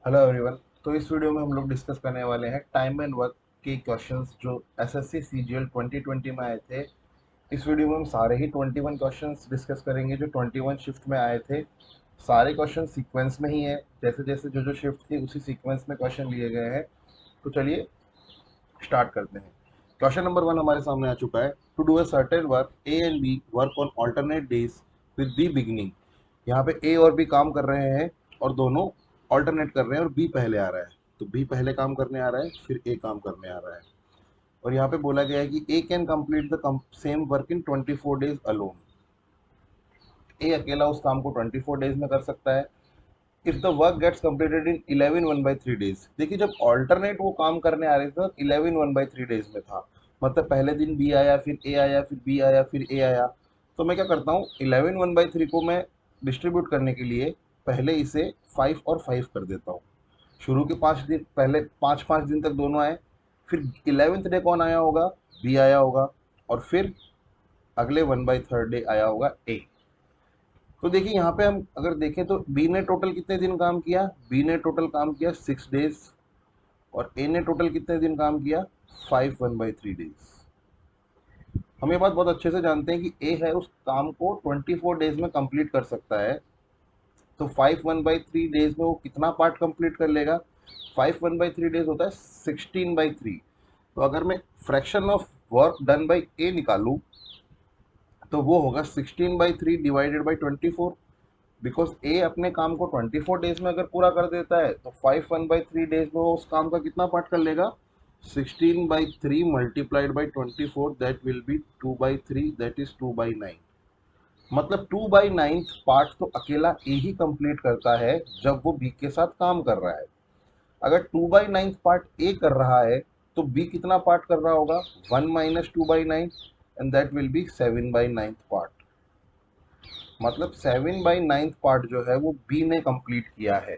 Hello everyone. तो इस video में हम लोग डिस्कस करने वाले हैं टाइम एंड वर्क के क्वेश्चंस जो एसएससी सीजीएल 2020 में आए थे। इस वीडियो में हम सारे ही 21 क्वेश्चंस डिस्कस करेंगे जो 21 शिफ्ट में आए थे। सारे क्वेश्चन सीक्वेंस में ही है, जैसे जैसे जो जो शिफ्ट थी उसी सीक्वेंस में क्वेश्चन लिए गए हैं। तो चलिए स्टार्ट करते हैं। क्वेश्चन नंबर 1 हमारे सामने आ चुका है। To do a certain work A and B work on alternate days with B beginning. यहाँ पे ए और बी काम कर रहे हैं और दोनों ऑल्टरनेट कर रहे हैं और बी पहले आ रहा है। तो बी पहले काम करने आ रहा है, फिर ए काम करने आ रहा है। और यहाँ पे बोला गया है कि A can complete the same work in 24 days alone. A अकेला उस काम को 24 डेज में कर सकता है। If the work gets completed in 11 1/3 days. देखिए, जब ऑल्टरनेट वो काम करने आ रहे थे तो 11 1/3 डेज में था। मतलब पहले दिन बी आया, फिर ए आया, फिर बी आया, फिर ए आया। तो मैं क्या करता हूँ, 11 1/3 को मैं डिस्ट्रीब्यूट करने के लिए पहले इसे 5 और 5 कर देता हूँ। शुरू के 5 दिन, पहले 5 5 दिन तक दोनों आए। फिर 11th डे कौन आया होगा? बी आया होगा। और फिर अगले 1/3 डे आया होगा ए। तो देखिए, यहाँ पे हम अगर देखें तो बी ने टोटल कितने दिन काम किया? बी ने टोटल काम किया 6 डेज। और ए ने टोटल कितने दिन काम किया? 5 1/3 डेज। हम ये बात बहुत अच्छे से जानते हैं कि ए है उस काम को 24 डेज में कंप्लीट कर सकता है। तो 5 1/3 डेज में वो कितना पार्ट कंप्लीट कर लेगा? 5 1/3 डेज होता है 16/3। तो अगर मैं fraction of work done by A निकालूं तो वो होगा 16/3 डिवाइडेड बाई 24। बिकॉज ए अपने काम को 24 डेज में अगर पूरा कर देता है तो 5 1/3 डेज में वो उस काम का कितना पार्ट कर लेगा? 16/3 multiplied by 24, that will B 2/3, that is 2/9। मतलब 2/9 पार्ट तो अकेला ए ही कंप्लीट करता है जब वो बी के साथ काम कर रहा है। अगर 2/9 पार्ट ए कर रहा है तो बी कितना पार्ट कर रहा होगा? 1 minus 2/9, and that will B 7/9 part. मतलब 7/9 पार्ट जो है वो बी ने कंप्लीट किया है।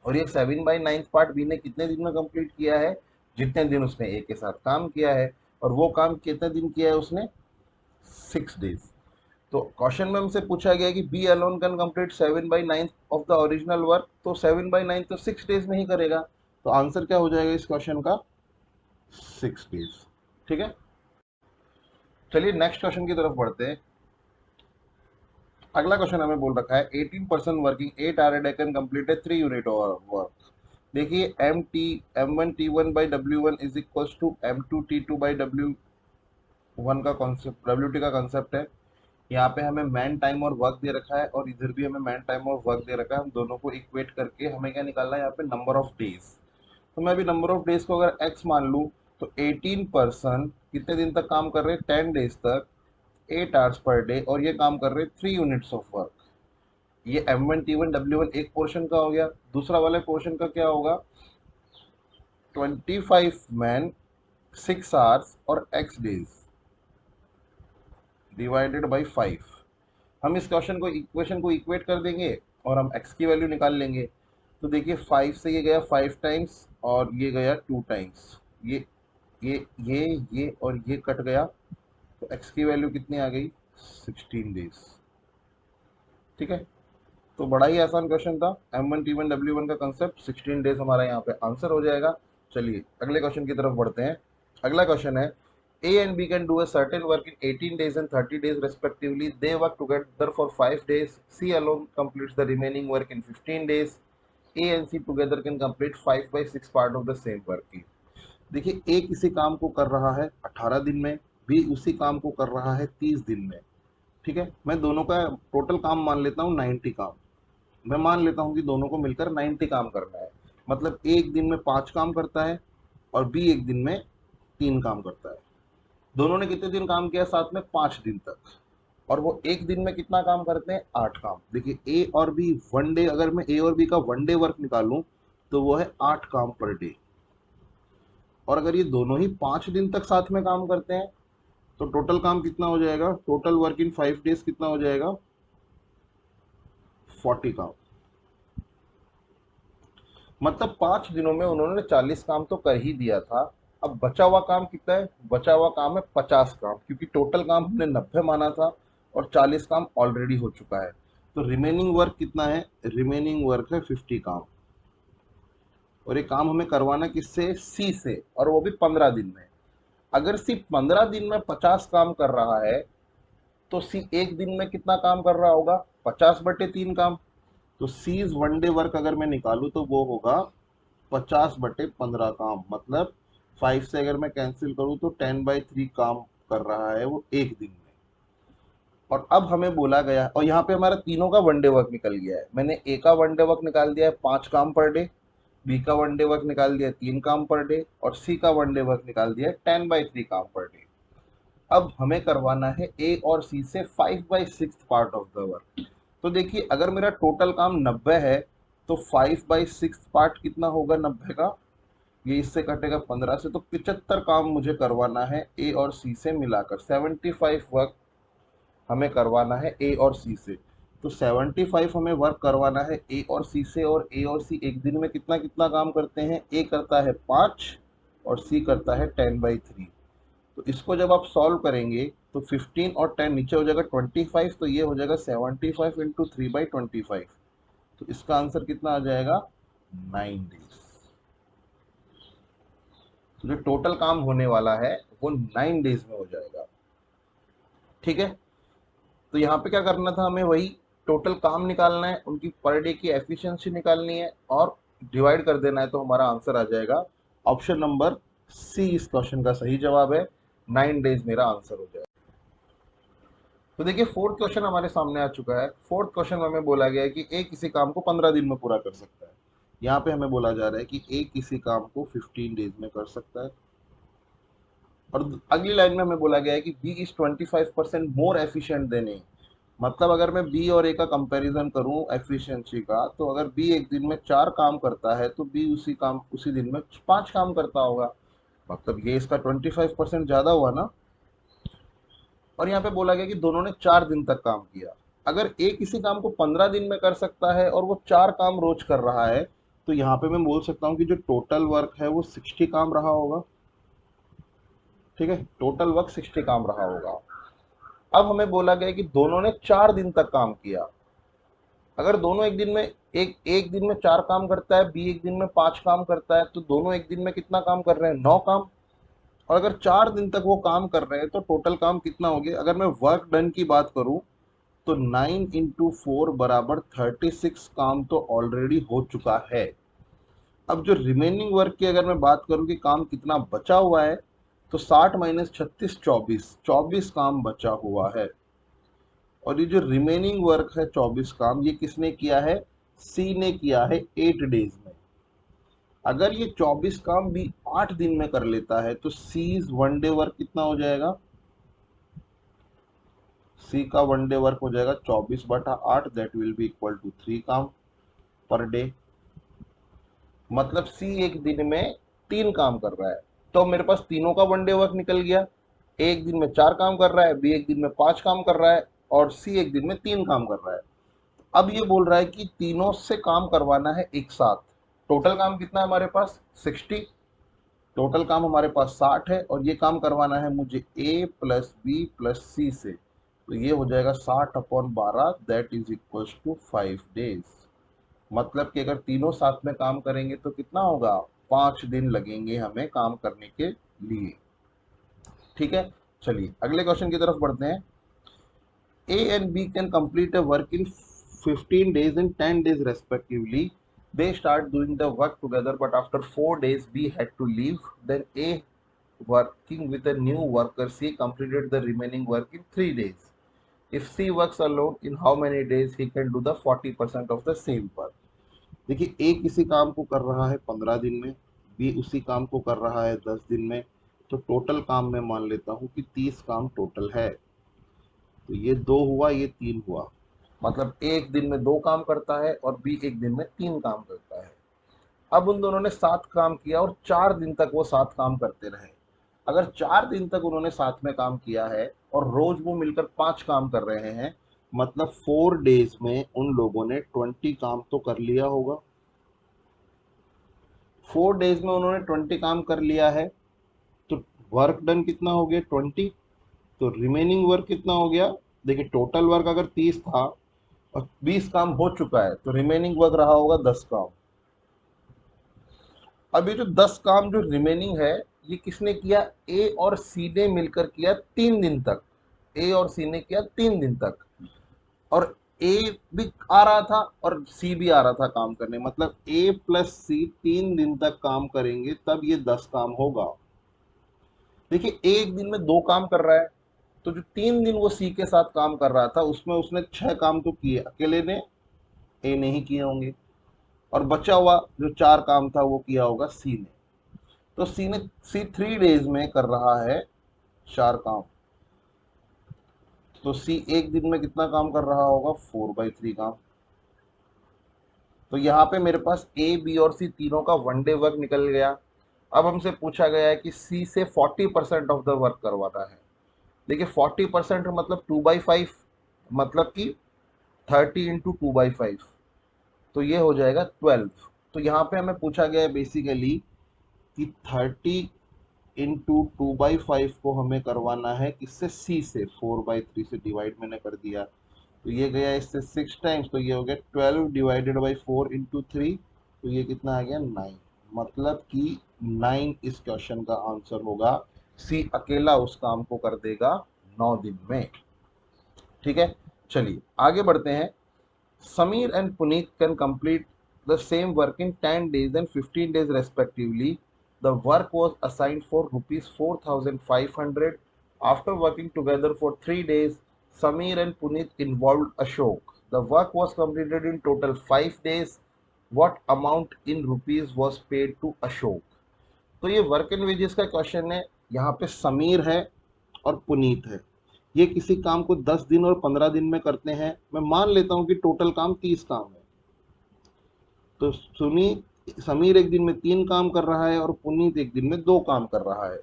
और ये 7/9 पार्ट बी ने कितने दिन में कंप्लीट किया है? जितने दिन उसने ए के साथ काम किया है। और वो काम कितने दिन किया है उसने? 6 डेज। तो क्वेश्चन में हमसे पूछा गया कि B alone can complete 7/9 of the original work. तो 7/9 तो 6 डेज में ही करेगा। तो आंसर क्या हो जाएगा इस क्वेश्चन का? 6 डेज। ठीक है, चलिए नेक्स्ट क्वेश्चन की तरफ बढ़ते हैं। अगला क्वेश्चन हमें बोल रखा है 18 person working 8 hour day can complete 3 unit work. देखिए, M1T1/W1 is equal to M2T2/W1 का कॉन्सेप्ट, WT का कॉन्सेप्ट है। यहाँ पे हमें मैन टाइम और वर्क दे रखा है और इधर भी हमें मैन टाइम और वर्क दे रखा है। हम दोनों को इक्वेट करके हमें क्या निकालना है? यहाँ पे नंबर ऑफ डेज। तो मैं अभी नंबर ऑफ डेज को अगर x मान लूँ तो 18 पर्सन कितने दिन तक काम कर रहे हैं? 10 डेज तक, 8 आवर्स पर डे, और ये काम कर रहे हैं 3 यूनिट्स ऑफ वर्क। ये M1T1/W1 एक पोर्शन का हो गया। दूसरा वाले पोर्शन का क्या होगा? 25 मैन, 6 आवर्स और x डेज डिवाइडेड बाई 5। हम इस क्वेश्चन को इक्वेशन को इक्वेट कर देंगे और हम x की वैल्यू निकाल लेंगे। तो देखिए, 5 से ये गया 5 टाइम्स और ये गया 2 टाइम्स। ये और ये कट गया। तो x की वैल्यू कितनी आ गई? 16 डेज। ठीक है, तो बड़ा ही आसान क्वेश्चन था। M1T1/W1 का कंसेप्ट 16 डेज हमारा यहाँ पे आंसर हो जाएगा। चलिए अगले क्वेश्चन की तरफ बढ़ते हैं। अगला क्वेश्चन है A and B can do a certain work in 18 days and 30 days respectively. They work together for 5 days. C alone completes the remaining work in 15 days. A and C together can complete 5/6 part of the same work. देखिए, ए किसी काम को कर रहा है 18 दिन में, B उसी काम को कर रहा है 30 दिन में। ठीक है, मैं दोनों का टोटल काम मान लेता हूँ 90 काम। मैं मान लेता हूँ कि दोनों को मिलकर 90 काम करना है। मतलब एक दिन में 5 काम करता है और बी एक दिन में 3 काम करता है। दोनों ने कितने दिन काम किया? साथ में 5 दिन तक। और वो एक दिन में कितना काम करते हैं? 8 काम। देखिए, ए और बी वन डे, अगर मैं ए और बी का वन डे वर्क निकालूं तो वो है 8 काम पर डे। और अगर ये दोनों ही 5 दिन तक साथ में काम करते हैं तो टोटल काम कितना हो जाएगा? टोटल वर्क इन 5 डेज कितना हो जाएगा? 40 काम। मतलब 5 दिनों में उन्होंने 40 काम तो कर ही दिया था। अब बचा हुआ काम कितना है? बचा हुआ काम है 50 काम, क्योंकि टोटल काम हमने 90 माना था और 40 काम ऑलरेडी हो चुका है। तो रिमेनिंग वर्क कितना है? रिमेनिंग वर्क है 50 काम। और ये काम हमें करवाना किससे, सी से, और वो भी 15 दिन में। अगर सी 15 दिन में 50 काम कर रहा है तो सी एक दिन में कितना काम कर रहा होगा, 50/3 काम। तो सीज वन डे वर्क अगर मैं निकालूं तो वो होगा 50/15 काम, मतलब 5 से अगर मैं कैंसिल करूं तो 10/3 काम कर रहा है वो एक दिन में। और अब हमें बोला गया, और यहाँ पे हमारा तीनों का वनडे वर्क निकल गया है। मैंने ए का वनडे वर्क निकाल दिया है 5 काम पर डे, बी का वनडे वर्क निकाल दिया है 3 काम पर डे, और सी का वनडे वर्क निकाल दिया है 10/3 काम पर डे। अब हमें करवाना है ए और सी से 5/6 पार्ट ऑफ द वर्क। तो देखिए अगर मेरा टोटल काम 90 है तो 5/6 पार्ट कितना होगा 90 का, ये इससे कटेगा 15 से, तो 75 काम मुझे करवाना है ए और सी से मिलाकर। 75 वर्क हमें करवाना है ए और सी से। तो 75 हमें वर्क करवाना है ए और सी से, और ए और सी एक दिन में कितना कितना काम करते हैं, ए करता है 5 और सी करता है 10/3। तो इसको जब आप सॉल्व करेंगे तो 15 और 10 नीचे हो जाएगा 25, तो ये हो जाएगा 75 इंटू 3/25। तो इसका आंसर कितना आ जाएगा, 9 डेज। तो जो टोटल काम होने वाला है वो 9 डेज में हो जाएगा। ठीक है, तो यहाँ पे क्या करना था हमें, वही टोटल काम निकालना है, उनकी पर डे की एफिशिएंसी निकालनी है और डिवाइड कर देना है, तो हमारा आंसर आ जाएगा ऑप्शन नंबर सी इस क्वेश्चन का सही जवाब है। 9 डेज मेरा आंसर हो जाएगा। तो देखिए फोर्थ क्वेश्चन हमारे सामने आ चुका है। फोर्थ क्वेश्चन में हमें बोला गया है कि ए किसी काम को 15 दिन में पूरा कर सकता है। यहाँ पे हमें बोला जा रहा है कि ए किसी काम को 15 डेज में कर सकता है। और अगली लाइन में हमें बोला गया है कि B is 25% more efficient than A. मतलब अगर मैं बी और ए का कंपैरिजन करूं एफिशिएंसी का, तो अगर बी एक दिन में 4 काम करता है तो बी उसी दिन में 5 काम करता होगा। मतलब ये इसका 25% ज्यादा हुआ ना। और यहाँ पे बोला गया कि दोनों ने 4 दिन तक काम किया। अगर ए किसी काम को 15 दिन में कर सकता है और वो 4 काम रोज कर रहा है, तो यहाँ पे मैं बोल सकता हूँ कि जो टोटल वर्क है वो 60 काम रहा होगा। ठीक है, टोटल वर्क 60 काम रहा होगा। अब हमें बोला गया कि दोनों ने 4 दिन तक काम किया। अगर दोनों एक दिन में एक एक दिन में 4 काम करता है, बी एक दिन में 5 काम करता है, तो दोनों एक दिन में कितना काम कर रहे हैं, 9 काम। और अगर 4 दिन तक वो काम कर रहे हैं तो टोटल काम कितना हो गया। अगर मैं वर्क डन की बात करूं तो 9 × 4 बराबर 36 काम तो ऑलरेडी हो चुका है। अब जो रिमेनिंग वर्क की अगर मैं बात करूं कि काम कितना बचा हुआ है, तो 60 - 36 24 काम बचा हुआ है। और ये जो रिमेनिंग वर्क है 24 काम, ये किसने किया है, सी ने किया है 8 डेज में। अगर ये 24 काम भी 8 दिन में कर लेता है तो सीज वन डे वर्क कितना हो जाएगा, सी का वन डे वर्क हो जाएगा 24/8, that will be equal to 3 काम पर डे। मतलब सी एक दिन में 3 काम कर रहा है। तो मेरे पास तीनों का वन डे वर्क निकल गया। एक दिन में 4 काम कर रहा है, बी एक दिन में 5 काम कर रहा है, और सी एक दिन में 3 काम कर रहा है। अब ये बोल रहा है कि तीनों से काम करवाना है एक साथ। टोटल काम कितना है हमारे पास, 60। टोटल काम हमारे पास 60 है, और ये काम करवाना है मुझे A plus B plus C से। तो ये हो जाएगा 60/12, that is equal to 5 days. मतलब कि अगर तीनों साथ में काम करेंगे तो कितना होगा, 5 दिन लगेंगे हमें काम करने के लिए। ठीक है, चलिए अगले क्वेश्चन की तरफ बढ़ते हैं। A and B can complete a work in 15 days and 10 days respectively. They start doing the work together, but after 4 days B had to leave. Then A, working with a new worker, C completed the remaining work in 3 days. If C works alone, in how many days he can do the 40% of the same work? देखिए ए किसी काम को कर रहा है 15 दिन में, B उसी काम को कर रहा है 10 दिन में। तो टोटल काम मैं मान लेता हूँ कि 30 काम टोटल है। तो ये 2 हुआ, ये 3 हुआ। मतलब एक दिन में 2 काम करता है और बी एक दिन में 3 काम करता है। अब उन दोनों ने 7 काम किया और 4 दिन तक वो 7 काम करते रहे। अगर 4 दिन तक उन्होंने साथ में काम किया है और रोज वो मिलकर 5 काम कर रहे हैं, मतलब 4 डेज में उन लोगों ने 20 काम तो कर लिया होगा। 4 डेज में उन्होंने 20 काम कर लिया है, तो वर्क डन कितना हो गया, 20। तो रिमेनिंग वर्क कितना हो गया, देखिए टोटल वर्क अगर 30 था और 20 काम हो चुका है, तो रिमेनिंग वर्क रहा होगा 10 काम। अब ये जो 10 काम जो रिमेनिंग है, ये किसने किया? ए और सी ने मिलकर किया 3 दिन तक। ए और सी ने किया 3 दिन तक, और ए भी आ रहा था और सी भी आ रहा था काम करने, मतलब ए प्लस सी 3 दिन तक काम करेंगे तब ये 10 काम होगा। देखिए, एक दिन में 2 काम कर रहा है, तो जो 3 दिन वो सी के साथ काम कर रहा था उसमें उसने 6 काम तो किए अकेले ने, ए ने ही किए होंगे, और बचा हुआ जो 4 काम था वो किया होगा सी ने। तो सी 3 डेज में कर रहा है 4 काम, तो सी एक दिन में कितना काम कर रहा होगा? 4/3 काम। तो यहाँ पे मेरे पास ए बी और सी तीनों का 1 डे वर्क निकल गया। अब हमसे पूछा गया है कि सी से 40% ऑफ द वर्क करवाना है। देखिए, 40% मतलब 2/5, मतलब कि 30 × 2/5, तो ये हो जाएगा 12। तो यहाँ पे हमें पूछा गया है बेसिकली कि 30 × 2/5 को हमें करवाना है किससे? सी से। 4/3 से डिवाइड मैंने कर दिया, तो ये गया इससे 6 टाइम्स, तो ये हो गया 12/4 × 3, तो ये कितना आ गया? 9। मतलब कि 9 इस क्वेश्चन का आंसर होगा। सी अकेला उस काम को कर देगा 9 दिन में। ठीक है, चलिए आगे बढ़ते हैं। Sameer and Puneet can complete the same work in 10 days and 15 days respectively. The work was assigned for rupees 4,500. After working together for 3 days, Sameer and Puneet involved Ashok. The work was completed in total 5 days. What amount in rupees was paid to Ashok? तो ये work and wages का question है। यहाँ पे समीर है और पुनीत है, ये किसी काम को 10 दिन और 15 दिन में करते हैं। मैं मान लेता हूं कि टोटल काम 30 काम है, तो समीर एक दिन में 3 काम कर रहा है और पुनीत एक दिन में 2 काम कर रहा है।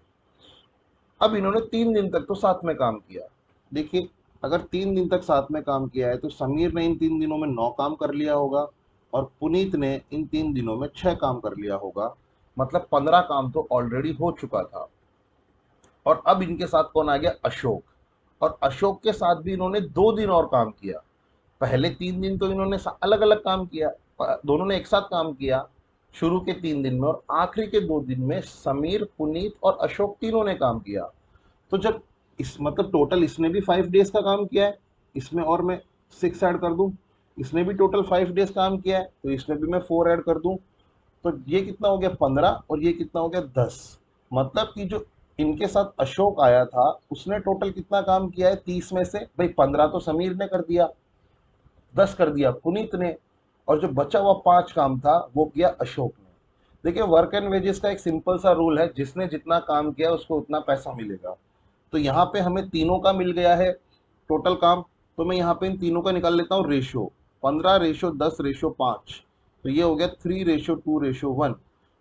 अब इन्होंने 3 दिन तक तो साथ में काम किया। देखिए, अगर 3 दिन तक साथ में काम किया है तो समीर ने इन 3 दिनों में 9 काम कर लिया होगा और पुनीत ने इन 3 दिनों में 6 काम कर लिया होगा, मतलब 15 काम तो ऑलरेडी हो चुका था। और अब इनके साथ कौन आ गया? अशोक। और अशोक के साथ भी इन्होंने 2 दिन और काम किया। पहले 3 दिन तो इन्होंने अलग अलग काम किया, दोनों ने एक साथ काम किया शुरू के 3 दिन में, और आखिरी के 2 दिन में समीर, पुनीत और अशोक तीनों ने काम किया। तो जब इस मतलब टोटल इसने भी 5 डेज का काम किया है, इसमें और मैं 6 ऐड कर दूं, इसने भी टोटल 5 डेज काम किया है तो इसमें भी मैं 4 ऐड कर दूं, तो ये कितना हो गया? 15, और ये कितना हो गया? 10। मतलब कि जो इनके साथ अशोक आया था उसने टोटल कितना काम किया है 30 में से? भाई 15 तो समीर ने कर दिया, 10 कर दिया पुनीत ने, और जो बचा हुआ 5 काम था वो किया अशोक ने। देखिए, वर्क एंड वेजेस का एक सिंपल सा रूल है, जिसने जितना काम किया उसको उतना पैसा मिलेगा। तो यहाँ पे हमें तीनों का मिल गया है टोटल काम, तो मैं यहाँ पे इन तीनों का निकाल लेता हूँ रेशो। 15/10/5, तो ये हो गया 3/2/1।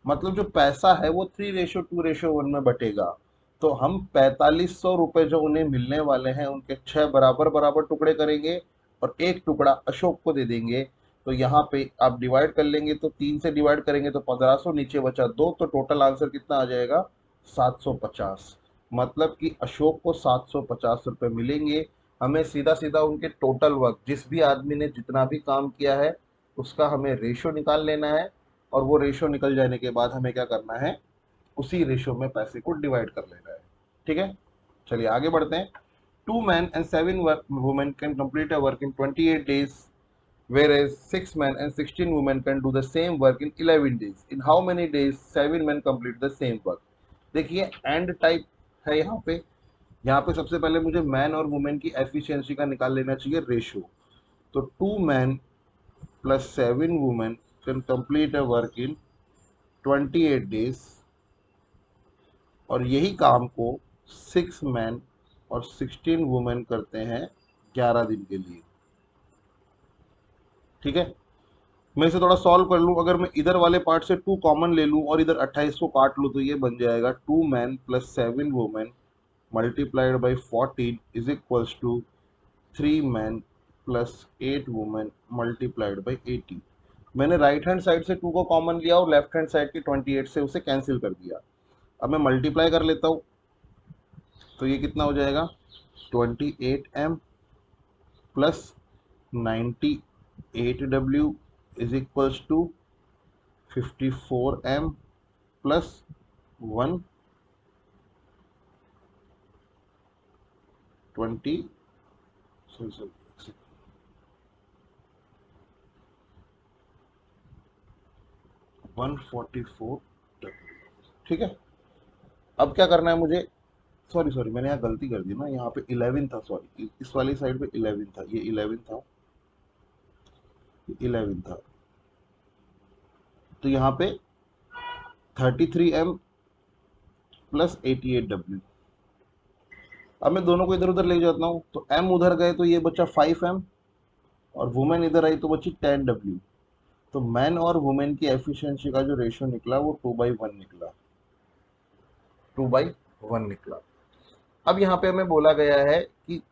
मतलब जो पैसा है वो 3/2/1 में बटेगा। तो हम 4500 रुपये जो उन्हें मिलने वाले हैं उनके 6 बराबर बराबर टुकड़े करेंगे और एक टुकड़ा अशोक को दे देंगे। तो यहाँ पे आप डिवाइड कर लेंगे, तो 3 से डिवाइड करेंगे तो 1500, नीचे बचा 2, तो टोटल आंसर कितना आ जाएगा? 750। मतलब कि अशोक को 750 रुपये मिलेंगे। हमें सीधा सीधा उनके टोटल वर्क, जिस भी आदमी ने जितना भी काम किया है उसका हमें रेशो निकाल लेना है, और वो रेशो निकल जाने के बाद हमें क्या करना है? उसी रेशो में पैसे को डिवाइड कर लेना है। ठीक है, चलिए आगे बढ़ते हैं। 2 men and 7 women can complete a work in 28 days, whereas 6 men and 16 women can do the same work in 11 days. In how many days 7 men complete the same work? देखिए, एंड टाइप है यहाँ पे। यहाँ पे सबसे पहले मुझे man और वुमेन की एफिशिएंसी का निकाल लेना चाहिए रेशो। तो 2 men + 7 women can complete a work in 28 days, और यही काम को 6 men और 16 women करते हैं 11 दिन के लिए। ठीक है, मैं इसे थोड़ा सॉल्व कर लूँ। अगर मैं इधर वाले पार्ट से 2 कॉमन ले लूँ और इधर 28 को काट लूँ तो ये बन जाएगा 2 men + 7 women multiplied by 14 is equals to 3 men + 8 women multiplied by 80। मैंने राइट हैंड साइड से 2 को कॉमन लिया और लेफ्ट हैंड साइड के 28 से उसे कैंसिल कर दिया। अब मैं मल्टीप्लाई कर लेता हूँ, तो ये कितना हो जाएगा? 28m + 98w is equals to 54m plus 120 sorry 144 ठीक है। अब क्या करना है मुझे, सॉरी मैंने यहाँ गलती कर दी ना, यहाँ पे 11 था, सॉरी इस वाली साइड पे 11 था, ये 11 था, ये 11 था, तो यहाँ पे 33M प्लस 88W। अब मैं दोनों को इधर उधर ले जाता हूँ, तो M उधर गए तो ये बचा 5M, और वुमेन इधर आई तो बची 10W। तो मैन और वुमेन की एफिशिएंसी का जो रेशियो निकला वो 2/1 निकला, 2/1 निकला। अब यहाँ पे हमें बोला गया है कि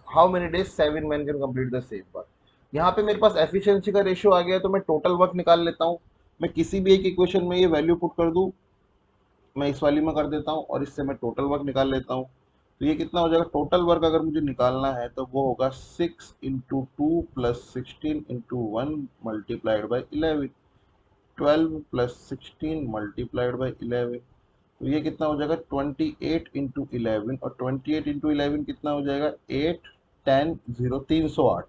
how many days 7 man can complete the same work. यहाँ पे मेरे पास एफिशिएंसी का रेशियो आ गया है, तो मैं टोटल वर्क निकाल लेता हूँ। मैं किसी भी एक इक्वेशन में ये वैल्यू पुट कर दूँ, मैं इस वाली में कर देता हूँ और इससे मैं टोटल वर्क निकाल लेता हूँ। तो ये कितना हो जाएगा, टोटल वर्क अगर मुझे निकालना है तो वो होगा 6 into 2 plus 16 into 1 multiplied by 11, 12 plus 16 multiplied by 11। तो ये कितना हो जाएगा 28 इंटू 11, और 28 इंटू 11 कितना हो जाएगा 8 10 0 308।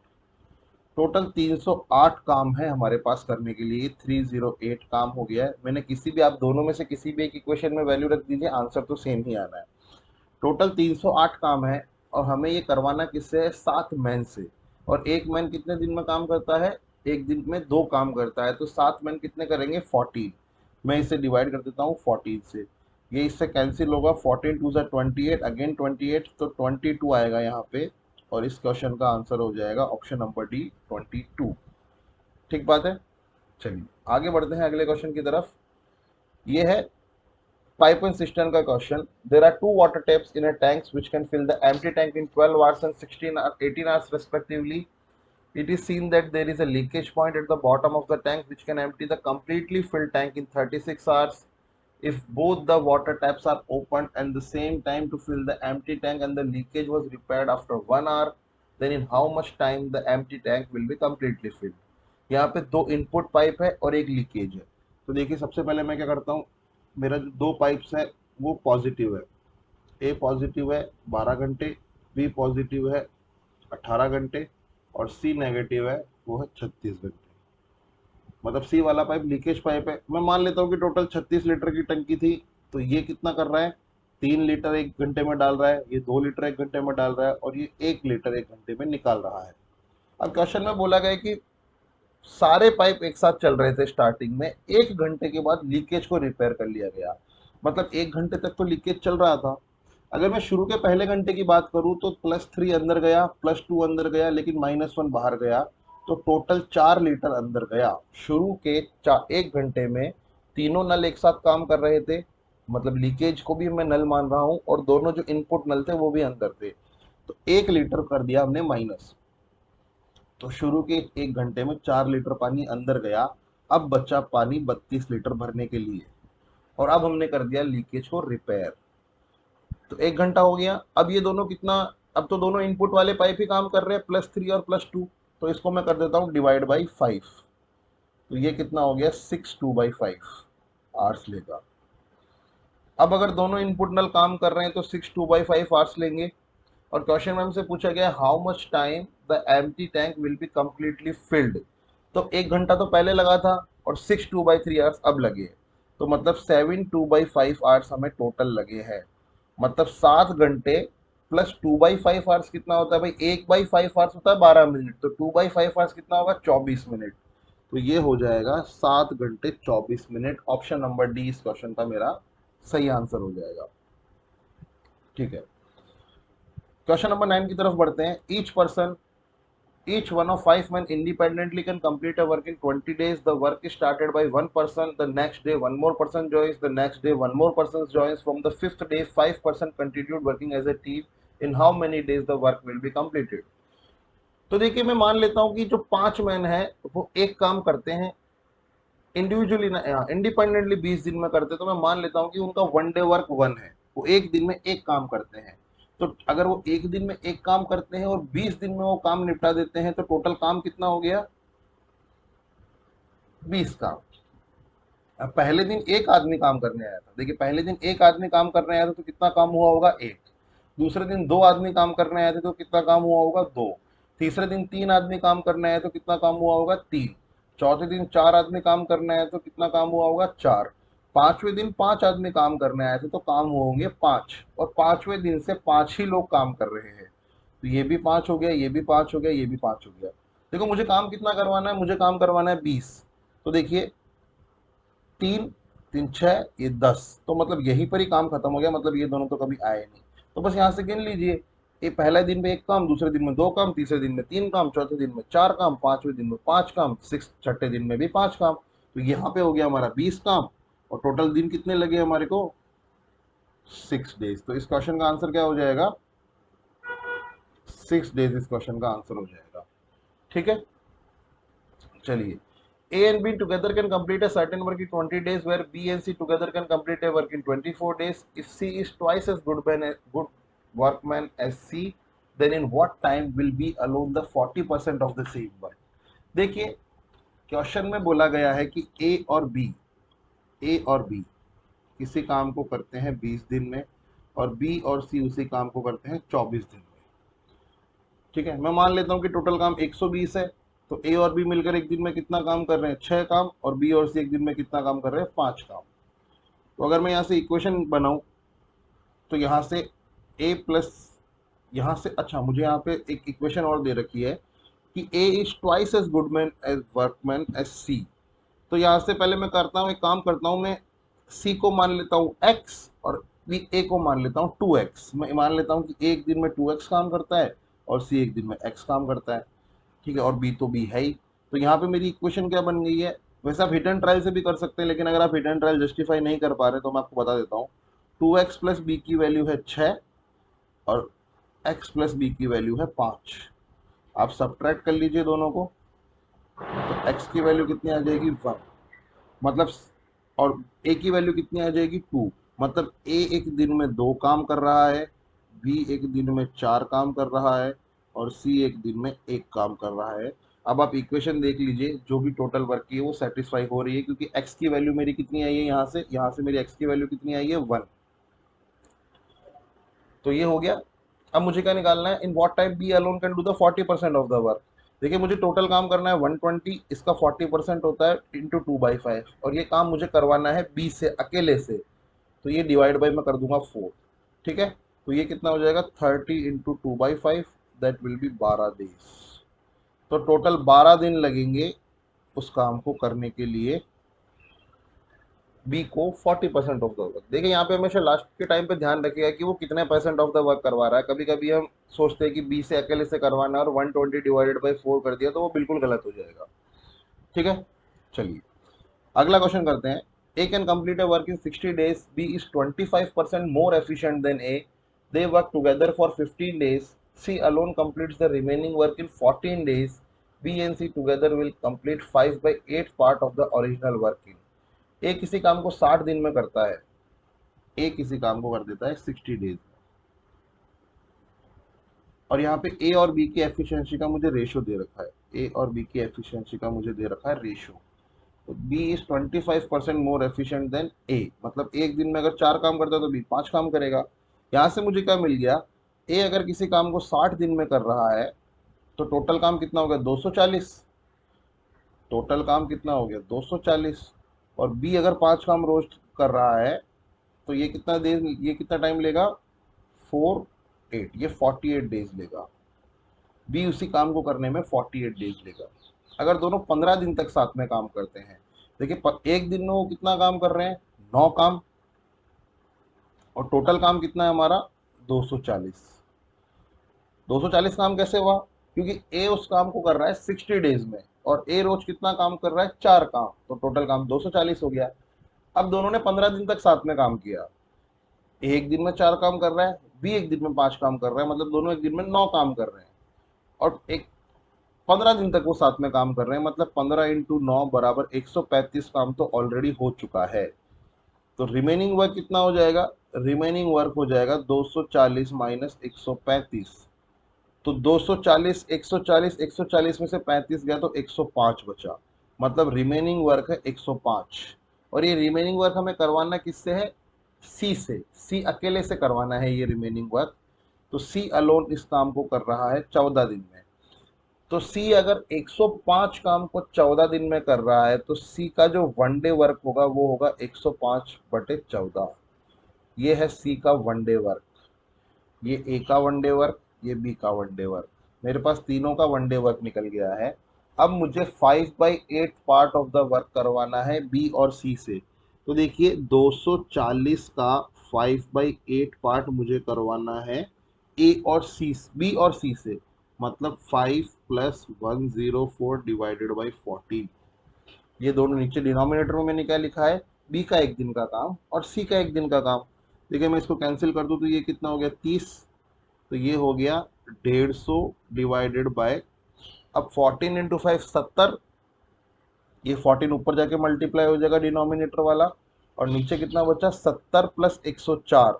टोटल 308 काम है हमारे पास करने के लिए, 308 काम हो गया है। मैंने किसी भी, आप दोनों में से किसी भी एक इक्वेशन में वैल्यू रख दीजिए, आंसर तो सेम ही आना है। टोटल 308 काम है, और हमें ये करवाना किससे है, 7 मैन से। और एक मैन कितने दिन में काम करता है, एक दिन में 2 काम करता है, तो 7 मैन कितने करेंगे 14। मैं इसे डिवाइड कर देता हूँ 14 से, ये इससे कैंसिल होगा, 14 टू ज़ा 28, अगेन 28, तो 22 आएगा यहाँ पे, और इस क्वेश्चन का आंसर हो जाएगा ऑप्शन नंबर डी 22। ठीक बात है। चलिए आगे बढ़ते हैं अगले क्वेश्चन की तरफ। ये है pipe and cistern का question. There are two water taps in a tank which can fill the empty tank in 12 hours and 18 hours respectively. It is seen that there is a leakage point at the bottom of the tank which can empty the completely filled tank in 36 hours. If both the water taps are opened at the same time to fill the empty tank and the leakage was repaired after 1 hour, then in how much time the empty tank will be completely filled? यहाँ पे 2 input pipe है और एक leakage है। तो देखिए सबसे पहले मैं क्या करता हूँ, मेरा जो 2 पाइप्स है वो पॉजिटिव है, ए पॉजिटिव है 12 घंटे, बी पॉजिटिव है 18 घंटे, और सी नेगेटिव है वो है 36 घंटे। मतलब सी वाला पाइप लीकेज पाइप है। मैं मान लेता हूँ कि टोटल 36 लीटर की टंकी थी, तो ये कितना कर रहा है, 3 लीटर 1 घंटे में डाल रहा है, ये 2 लीटर 1 घंटे में डाल रहा है, और ये 1 लीटर 1 घंटे में निकाल रहा है। अब क्वेश्चन में बोला गया कि सारे पाइप एक साथ चल रहे थे स्टार्टिंग में, 1 घंटे के बाद लीकेज को रिपेयर कर लिया गया। मतलब 1 घंटे तक तो लीकेज चल रहा था। अगर मैं शुरू के पहले घंटे की बात करूं तो +3 अंदर गया, +2 अंदर गया, लेकिन -1 बाहर गया, तो टोटल 4 लीटर अंदर गया। शुरू के 1 घंटे में तीनों नल एक साथ काम कर रहे थे, मतलब लीकेज को भी मैं नल मान रहा हूं, और दोनों जो इनपुट नल थे वो भी अंदर थे, तो 1 लीटर कर दिया हमने माइनस। तो शुरू के 1 घंटे में 4 लीटर पानी अंदर गया, अब बचा पानी 32 लीटर भरने के लिए, और अब हमने कर दिया लीकेज को रिपेयर। तो 1 घंटा हो गया। अब ये दोनों कितना, अब तो दोनों इनपुट वाले पाइप ही काम कर रहे हैं, +3 और +2, तो इसको मैं कर देता हूँ डिवाइड बाई 5। तो ये कितना हो गया 6 2/5 आवर्स लेगा। अब अगर दोनों इनपुट नल काम कर रहे हैं तो 6 2/5 आवर्स लेंगे। और क्वेश्चन में हमसे पूछा गया how much time the empty tank will be completely filled. तो 1 घंटा तो पहले लगा था, और 6 2/3 आवर्स अब लगे, तो मतलब 7 2/5 आवर्स हमें टोटल लगे हैं। मतलब 7 घंटे प्लस 2/5 आवर्स कितना होता है भाई, 1/5 आवर्स होता है 12 मिनट, तो 2/5 आवर्स कितना होगा 24 मिनट। तो ये हो जाएगा 7 घंटे 24 मिनट। ऑप्शन नंबर डी इस क्वेश्चन का मेरा सही आंसर हो जाएगा। ठीक है, क्वेश्चन नंबर 9 की तरफ बढ़ते हैं। each one of 5 men independently can complete a work in 20 days. The work is started by one person, the next day one more person joins, the next day one more person joins, from the 5th day 5% continued working as a team. In how many days the work will be completed? तो देखिए मैं मान लेता हूं कि जो 5 man है वो एक काम करते हैं इंडिविजुअली ना, इंडिपेंडेंटली 20 दिन में करते हैं, तो मैं मान लेता हूं कि उनका 1 डे वर्क 1 है, वो एक दिन में एक काम करते हैं। तो अगर वो एक दिन में एक काम करते हैं और 20 दिन में वो काम निपटा देते हैं, तो टोटल काम कितना हो गया 20 काम। अब पहले दिन एक आदमी काम करने आया था, देखिए पहले दिन एक आदमी काम करने आया था तो कितना काम हुआ होगा, एक। दूसरे दिन दो आदमी काम करने आए थे तो कितना काम हुआ होगा, दो। तीसरे दिन तीन आदमी काम करने आए तो कितना काम हुआ होगा, तीन। चौथे दिन चार आदमी काम करने आए तो कितना काम हुआ होगा, चार। पांचवें दिन पांच आदमी काम करने आए थे तो काम हुए होंगे पांच, और पांचवें दिन से पांच ही लोग काम कर रहे हैं, तो ये भी पांच हो गया, ये भी पांच हो गया, ये भी पांच हो गया। देखो मुझे काम कितना करवाना है, मुझे काम करवाना है 20। तो देखिए तीन, तीन छः, ये 10, तो मतलब यहीं पर ही काम खत्म हो गया, मतलब ये दोनों तो कभी आए नहीं। तो बस यहाँ से गिन लीजिए, ये पहले दिन में एक काम, दूसरे दिन में दो काम, तीसरे दिन में तीन काम, चौथे दिन में चार काम, पांचवें दिन में पांच काम, छठे दिन में भी पांच काम। तो यहाँ पे हो गया हमारा 20 काम, और टोटल दिन कितने लगे हमारे को, 6 डेज। तो इस क्वेश्चन का आंसर क्या हो जाएगा, 6 डेज इस क्वेश्चन का आंसर हो जाएगा। ठीक है, चलिए। A and B together can complete a certain work in 20 days, where B and C together can complete a work in 24 days. If C is twice as good workman as C, then in what time will B alone the 40% of the same work? देखिए question में बोला गया है कि A और B किसी काम को करते हैं 20 दिन में, और B और C उसी काम को करते हैं 24 दिन में। ठीक है, मैं मान लेता हूँ कि टोटल काम 120 है, तो ए और बी मिलकर एक दिन में कितना काम कर रहे हैं, 6 काम, और बी और सी एक दिन में कितना काम कर रहे हैं, 5 काम। तो अगर मैं यहाँ से इक्वेशन बनाऊं, तो यहाँ से ए प्लस, यहाँ से, अच्छा मुझे यहाँ पे एक इक्वेशन और दे रखी है कि A is twice as good man as workman as C. तो यहाँ से पहले मैं करता हूँ, एक काम करता हूँ, मैं सी को मान लेता हूँ एक्स, और बी ए को मान लेता हूँ 2x। मैं मान लेता हूँ कि ए एक दिन में 2x काम करता है, और सी एक दिन में x काम करता है। ठीक है, और बी तो बी है ही। तो यहाँ पे मेरी इक्वेशन क्या बन गई है, वैसे आप हिट एंड ट्रायल से भी कर सकते हैं, लेकिन अगर आप हिट एंड ट्रायल जस्टिफाई नहीं कर पा रहे तो मैं आपको बता देता हूँ। 2x प्लस बी की वैल्यू है 6, और x प्लस बी की वैल्यू है 5। आप सब्ट्रैक्ट कर लीजिए दोनों को, तो x की वैल्यू कितनी आ जाएगी, 1। मतलब, और a की वैल्यू कितनी आ जाएगी, 2। मतलब a एक दिन में 2 काम कर रहा है, b एक दिन में 4 काम कर रहा है, और c एक दिन में 1 काम कर रहा है। अब आप इक्वेशन देख लीजिए, जो भी टोटल वर्क की है वो सेटिस्फाई हो रही है, क्योंकि x की वैल्यू मेरी कितनी आई है, यहाँ से मेरी x की वैल्यू कितनी आई है, 1। तो ये हो गया। अब मुझे क्या निकालना है, in what time B alone can do the 40% of the work. देखिए मुझे टोटल काम करना है 120, इसका 40% होता है इंटू 2/5, और ये काम मुझे करवाना है बी से अकेले से, तो ये डिवाइड बाई मैं कर दूंगा 4। ठीक है, तो ये कितना हो जाएगा, 30 into 2/5, that will B 12 days. तो टोटल 12 दिन लगेंगे उस काम को करने के लिए बी को 40% ऑफ द वर्क। देखिए यहाँ पे हमेशा लास्ट के टाइम पे ध्यान रखिएगा कि वो कितने परसेंट ऑफ द वर्क करवा रहा है। कभी कभी हम सोचते हैं कि बी से अकेले से करवाना है, और 120 डिवाइडेड बाई 4 कर दिया, तो वो बिल्कुल गलत हो जाएगा। ठीक है, चलिए अगला क्वेश्चन करते हैं। A can complete a work in 60 days, B is 25% more efficient than A, they work together for 15 days, C alone completes the remaining work in 14 days, B and C together will complete 5/8 part of the original work in. A किसी काम को 60 दिन में करता है, ए किसी काम को कर देता है 60 डेज में, और यहाँ पे ए और बी की एफिशिएंसी का मुझे रेशो दे रखा है, ए और बी की एफिशिएंसी का मुझे दे रखा है रेशो। तो B is 25% more efficient than A, मतलब एक दिन में अगर 4 काम करता है तो बी 5 काम करेगा। यहाँ से मुझे क्या मिल गया, ए अगर किसी काम को 60 दिन में कर रहा है तो टोटल काम कितना हो गया, 240। टोटल काम कितना हो गया, 240। और बी अगर 5 काम रोज कर रहा है तो ये कितना देर, ये कितना टाइम लेगा, 4 8, ये 48 डेज लेगा। बी उसी काम को करने में 48 डेज लेगा। अगर दोनों 15 दिन तक साथ में काम करते हैं, देखिए एक दिन में वो कितना काम कर रहे हैं, 9 काम, और टोटल काम कितना है हमारा, 240। 240 काम कैसे हुआ, क्योंकि ए उस काम को कर रहा है 60 डेज में, और ए रोज कितना काम कर रहा है, 4 काम, तो टोटल काम 240 हो गया। अब दोनों ने 15 दिन तक साथ में काम किया, एक दिन में 4 काम कर रहा है, बी एक दिन में 5 काम कर रहा है, मतलब दोनों एक दिन में 9 काम कर रहे हैं, और एक 15 दिन तक वो साथ में काम कर रहे हैं, मतलब 15 इंटू 9 बराबर 135 काम तो ऑलरेडी हो चुका है। तो रिमेनिंग वर्क कितना हो जाएगा, रिमेनिंग वर्क हो जाएगा 240 माइनस 135। तो 240, 140, 140 में से 35 गया तो 105 बचा, मतलब रिमेनिंग वर्क है 105। और ये रिमेनिंग वर्क हमें करवाना किससे है, सी से, सी अकेले से करवाना है ये रिमेनिंग वर्क। तो सी अलोन इस काम को कर रहा है 14 दिन में। तो सी अगर 105 काम को 14 दिन में कर रहा है तो सी का जो वन डे वर्क होगा वो होगा 105/14। ये है सी का वन डे वर्क, ये ए का वन डे वर्क, ये बी का वन डे वर्क। मेरे पास तीनों का वन डे वर्क निकल गया है। अब मुझे 5/8 पार्ट ऑफ द वर्क करवाना है बी और सी से। तो देखिए 240 का 5/8 पार्ट मुझे करवाना है ए और सी, बी और सी से, मतलब 5 + 104 डिवाइडेड बाई 14। ये दोनों नीचे डिनोमिनेटर में मैंने क्या लिखा है, बी का एक दिन का काम और सी का एक दिन का काम। देखिए मैं इसको कैंसिल कर दूं तो ये कितना हो गया 30, तो ये हो गया 150 डिवाइडेड बाय, अब 14 इंटू 5 70, ये 14 ऊपर जाके मल्टीप्लाई हो जाएगा डिनोमिनेटर वाला, और नीचे कितना बचा 70 + 104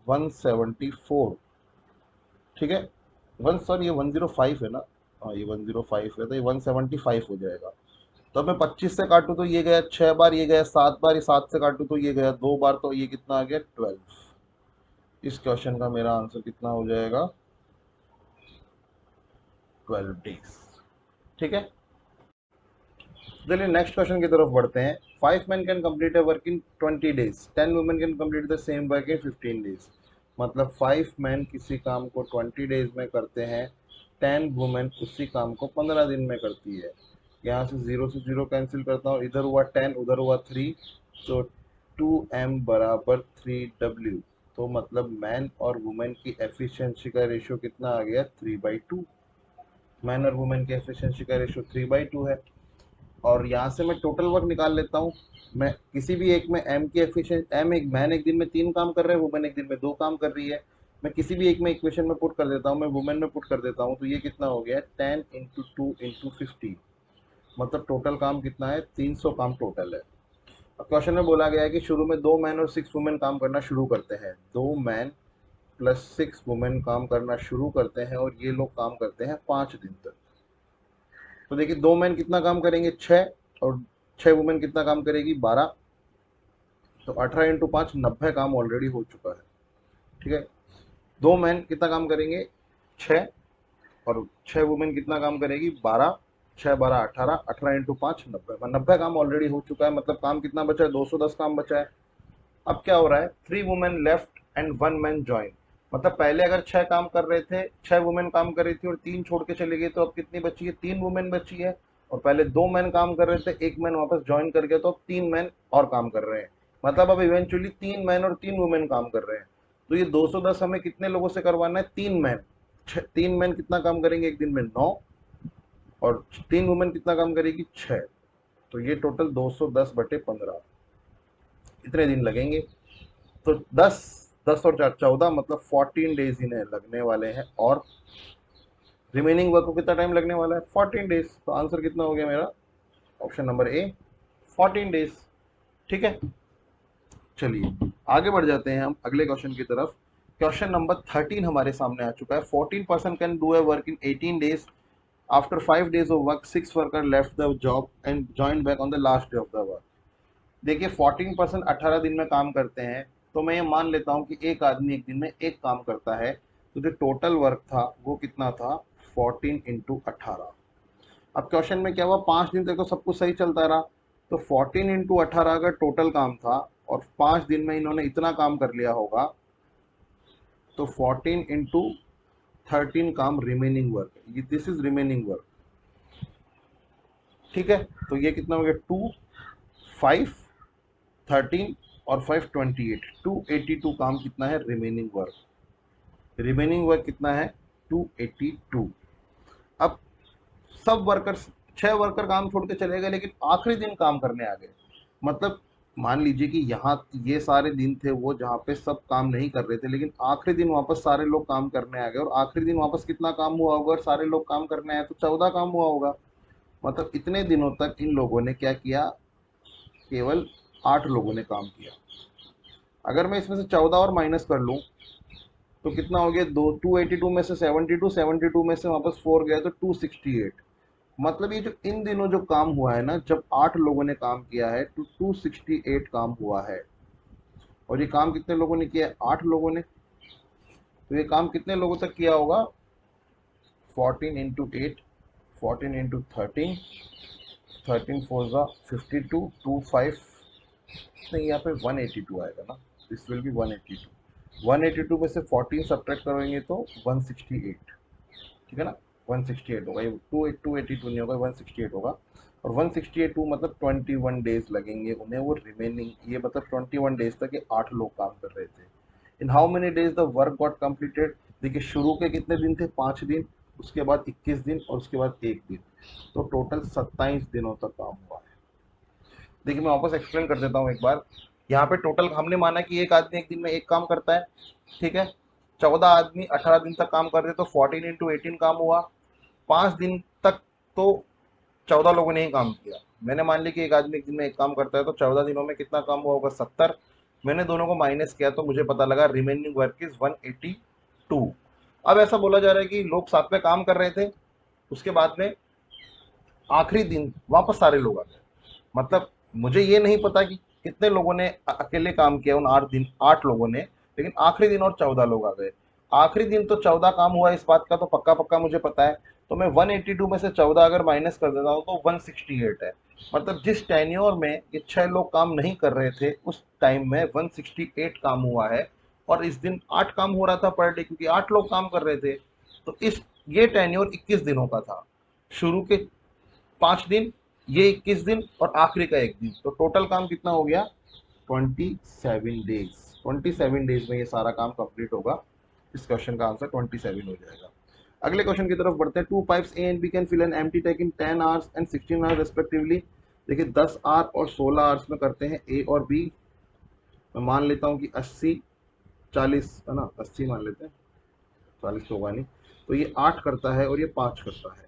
174। ठीक है, वन सॉरी ये 105 है ना, हाँ ये 105 है, तो ये 175 हो जाएगा। तो मैं 25 से काटूं तो ये गया 6 बार, ये गया 7 बार, ये 7 से काटूं तो ये गया 2 बार, तो ये कितना आ गया 12। इस क्वेश्चन का मेरा आंसर कितना हो जाएगा 12 डेज। ठीक है, चलिए नेक्स्ट क्वेश्चन की तरफ बढ़ते हैं। 5 men can complete a work in 20 days, 10 women can complete the same work in 15 days. मतलब 5 men किसी काम को 20 डेज में करते हैं, 10 वुमेन उसी काम को 15 दिन में करती है। यहाँ से 0 से 0 कैंसिल करता हूँ, इधर हुआ 10 उधर हुआ 3, तो 2m बराबर 3w। तो मतलब मैन और वुमेन की एफिशिएंसी का रेशियो कितना आ गया 3/2। मैन और वुमेन की एफिशिएंसी का रेशियो 3/2 है। और यहाँ से मैं टोटल वर्क निकाल लेता हूँ। मैं किसी भी एक में एम की एफिशिएंसी, एम एक मैन एक दिन में 3 काम कर रहे हैं, वुमेन एक दिन में 2 काम कर रही है। मैं किसी भी एक में इक्वेशन में पुट कर देता हूँ, मैं वुमेन में पुट कर देता हूँ, तो ये कितना हो गया 10 × 2 × 50। मतलब टोटल काम कितना है 300 काम टोटल है। अब क्वेश्चन में बोला गया है कि शुरू में 2 मैन और 6 वुमेन काम करना शुरू करते हैं। 2 मैन + 6 वुमेन काम करना शुरू करते हैं और ये लोग काम करते हैं 5 दिन तक। तो देखिए 2 मैन कितना काम करेंगे 6, और 6 वुमेन कितना काम करेगी 12। तो 18 × 5 90 काम ऑलरेडी हो चुका है। ठीक है, 2 मैन कितना काम करेंगे 6, और 6 वुमेन कितना काम करेगी 12, 6 12 18, 18 × 5 90, 90 काम ऑलरेडी हो चुका है। मतलब काम कितना बचा है 210 काम बचा है। अब क्या हो रहा है 3 women left and 1 man join. मतलब पहले अगर 6 काम कर रहे थे, 6 वुमेन काम कर रही थी और 3 छोड़ के चले गए, तो अब कितनी बची है 3 वुमेन बची है। और पहले 2 मैन काम कर रहे थे, 1 मैन वापस ज्वाइन कर गया, तो अब 3 मैन और काम कर रहे हैं। मतलब अब इवेंचुअली 3 मैन और 3 वुमेन काम कर रहे हैं। तो ये 210 हमें कितने लोगों से करवाना है 3 मैन। 3 मैन कितना काम करेंगे एक दिन में 9, और 3 वुमेन कितना काम करेगी 6। तो ये टोटल 210/15 इतने दिन लगेंगे। तो 10 10 और 4 14, मतलब 14 डेज इन्हें लगने वाले हैं। और रिमेनिंग वर्क को कितना टाइम लगने वाला है 14 डेज। तो आंसर कितना हो गया मेरा, ऑप्शन नंबर ए 14 डेज। ठीक है, चलिए आगे बढ़ जाते हैं हम अगले क्वेश्चन की तरफ। क्वेश्चन नंबर 13 हमारे सामने आ चुका है। 14 person can do a work in 18 days. After 5 days of work 6 worker left the job and joined back on the last day of the work। देखिए 14% 18 दिन में काम करते हैं, तो मैं ये मान लेता हूँ कि एक आदमी एक दिन में एक काम करता है। तो जो टोटल वर्क था वो कितना था 14 × 18। अब क्वेश्चन में क्या हुआ 5 दिन तक तो सब कुछ सही चलता रहा। तो 14 × 18 का टोटल काम था, और 5 दिन में इन्होंने इतना काम कर लिया होगा, तो 14 × 13 काम रिमेनिंग वर्क है। This is remaining work. ठीक है, तो ये कितना हो गया 2 5 13 और 5 28, 282 काम कितना है रिमेनिंग वर्क। रिमेनिंग वर्क कितना है 282। अब सब वर्कर्स 6 वर्कर काम छोड़ के चले गए, लेकिन आखिरी दिन काम करने आ गए। मतलब मान लीजिए कि यहाँ ये सारे दिन थे वो जहाँ पे सब काम नहीं कर रहे थे, लेकिन आखिरी दिन वापस सारे लोग काम करने आ गए। और आखिरी दिन वापस कितना काम हुआ होगा, और सारे लोग काम करने आए तो 14 काम हुआ होगा। मतलब इतने दिनों तक इन लोगों ने क्या किया, केवल 8 लोगों ने काम किया। अगर मैं इसमें से 14 और माइनस कर लूँ तो कितना हो गया 282 में से 72, 72 में से वापस 4 गया तो 268। मतलब ये जो इन दिनों जो काम हुआ है ना, जब 8 लोगों ने काम किया है तो 268 काम हुआ है। और ये काम कितने लोगों ने किया है? 8 लोगों ने। तो ये काम कितने लोगों तक किया होगा? 14 इंटू 8, 14 इंटू 13, 13 फोर ज़ा 52, 25, नहीं यहाँ पे 182 आएगा ना, दिस विल बी 182। 182 में से 14 सब्ट्रैक्ट करेंगे तो 168, ठीक है ना। 168 होगा, ये 282 नहीं होगा, 168 होगा। और 168 मतलब 21 डेज लगेंगे उन्हें वो रिमेनिंग, ये मतलब 21 डेज तक ये 8 लोग काम कर रहे थे। In how many days the work got completed? देखिए शुरू के कितने दिन थे? 5 दिन, उसके बाद 21 दिन और उसके बाद 1 दिन, तो टोटल 27 दिनों तक काम हुआ है। देखिए मैं वापस एक्सप्लेन कर देता हूँ एक बार। यहाँ पे टोटल हमने माना कि एक आदमी एक दिन में एक काम करता है, ठीक है। 14 आदमी 18 दिन तक काम कर रहे, तो 14 इंटू 18 काम हुआ। 5 दिन तक तो 14 लोगों ने ही काम किया। मैंने मान लिया कि एक आदमी एक दिन में एक काम करता है, तो 14 दिनों में कितना काम हुआ होगा? 70। मैंने दोनों को माइनस किया तो मुझे पता लगा रिमेनिंग वर्क इज 182। अब ऐसा बोला जा रहा है कि लोग साथ में काम कर रहे थे, उसके बाद में आखिरी दिन वापस सारे लोग आ गए। मतलब मुझे ये नहीं पता कि कितने लोगों ने अकेले काम किया उन 8 दिन, 8 लोगों ने, लेकिन आखिरी दिन और 14 लोग आ गए। आखिरी दिन तो 14 काम हुआ, इस बात का तो पक्का पक्का मुझे पता है। तो मैं 182 में से 14 अगर माइनस कर देता हूँ तो 168 है। मतलब जिस टेन्योर में ये 6 लोग काम नहीं कर रहे थे, उस टाइम में 168 काम हुआ है। और इस दिन 8 काम हो रहा था पर डे, क्योंकि 8 लोग काम कर रहे थे। तो इस ये टेन्योर 21 दिनों का था। शुरू के 5 दिन, ये 21 दिन और आखिरी का 1 दिन, तो टोटल काम कितना हो गया? 27 डेज। 27 डेज में ये सारा काम कंप्लीट होगा। इस क्वेश्चन का आंसर 27 हो जाएगा। अगले क्वेश्चन की तरफ बढ़ते हैं। 2 pipes A and B can fill an empty tank in 10 hours and 16 hours respectively. देखिए 10 आवर और 16 आवर्स में करते हैं ए और बी। मैं मान लेता हूँ कि 80 40 है ना, 80 मान लेते हैं, 40 तो होगा नहीं। तो ये 8 करता है और ये 5 करता है।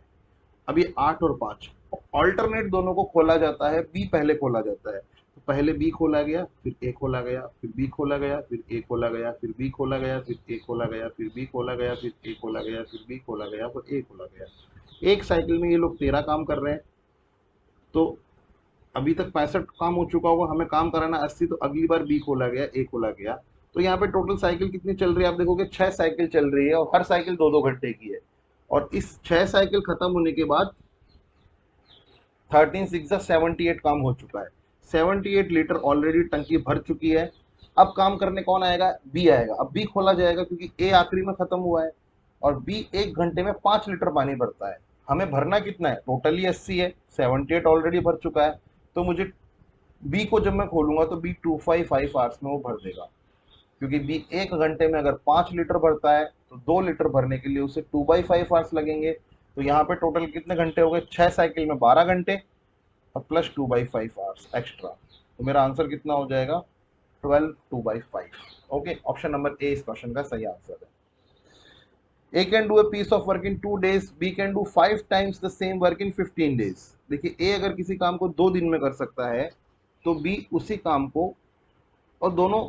अब ये 8 और 5 ऑल्टरनेट दोनों को खोला जाता है, बी पहले खोला जाता है। तो पहले बी खोला गया, फिर ए खोला गया, फिर बी खोला गया, फिर ए खोला गया, फिर बी खोला गया, फिर ए खोला गया, फिर बी खोला गया, फिर ए खोला गया, फिर बी खोला गया, फिर ए खोला गया। एक साइकिल में ये लोग 13 काम कर रहे हैं। तो अभी तक 65 काम हो चुका होगा, हमें काम कराना 80, तो अगली बार बी खोला गया, ए खोला गया। तो यहाँ पे टोटल साइकिल कितनी चल रही है? आप देखोगे 6 साइकिल चल रही है और हर साइकिल 2-2 घंटे की है। और इस 6 साइकिल खत्म होने के बाद 13 6 78 काम हो चुका है। 78 लीटर ऑलरेडी टंकी भर चुकी है। अब काम करने कौन आएगा? बी आएगा। अब बी खोला जाएगा क्योंकि ए आखिरी में खत्म हुआ है। और बी 1 घंटे में 5 लीटर पानी भरता है। हमें भरना कितना है? टोटली 80 है, 78 ऑलरेडी भर चुका है। तो मुझे बी को जब मैं खोलूंगा तो बी 255 आवर्स में वो भर देगा, क्योंकि बी 1 घंटे में अगर 5 लीटर भरता है तो 2 लीटर भरने के लिए उसे 2/5 आवर्स लगेंगे। तो यहाँ पे टोटल कितने घंटे हो गए? 6 साइकिल में 12 घंटे और प्लस 2/5 आवर्स एक्स्ट्रा। तो मेरा आंसर कितना हो जाएगा? 12 2/5। ओके, ऑप्शन नंबर ए इस क्वेश्चन का सही आंसर है। A can do a piece of work in 2 days, B can do 5 times the same work in 15 days। देखिए ए अगर किसी काम को 2 दिन में कर सकता है, तो बी उसी काम को, और दोनों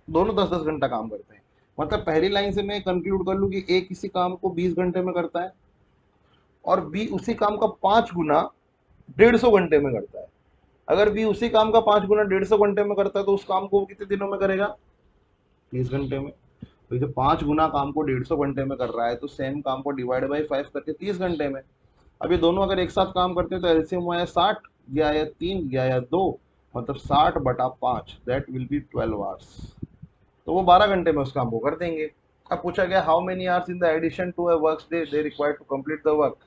दोनों 10-10 घंटा काम करते हैं। मतलब पहली लाइन से मैं कंक्लूड कर लूं कि ए किसी काम को 20 घंटे में करता है और बी उसी काम का 5 गुना 150 घंटे में करता है। अगर बी उसी काम का 5 गुना 150 घंटे में करता है तो उस काम को वो कितने दिनों में करेगा? 30 घंटे में। तो जो 5 गुना काम को 150 घंटे में कर रहा है, तो सेम काम को डिवाइड बाई 5 करके 30 घंटे में। अब ये दोनों अगर एक साथ काम करते हैं तो एलसीएम हुआ है 60, या 3 या 2, मतलब 60/5, दैट विल बी 12 आवर्स। तो वो 12 घंटे में उस काम को कर देंगे। अब पूछा गया how many hours in the addition to a work day they required to complete the work.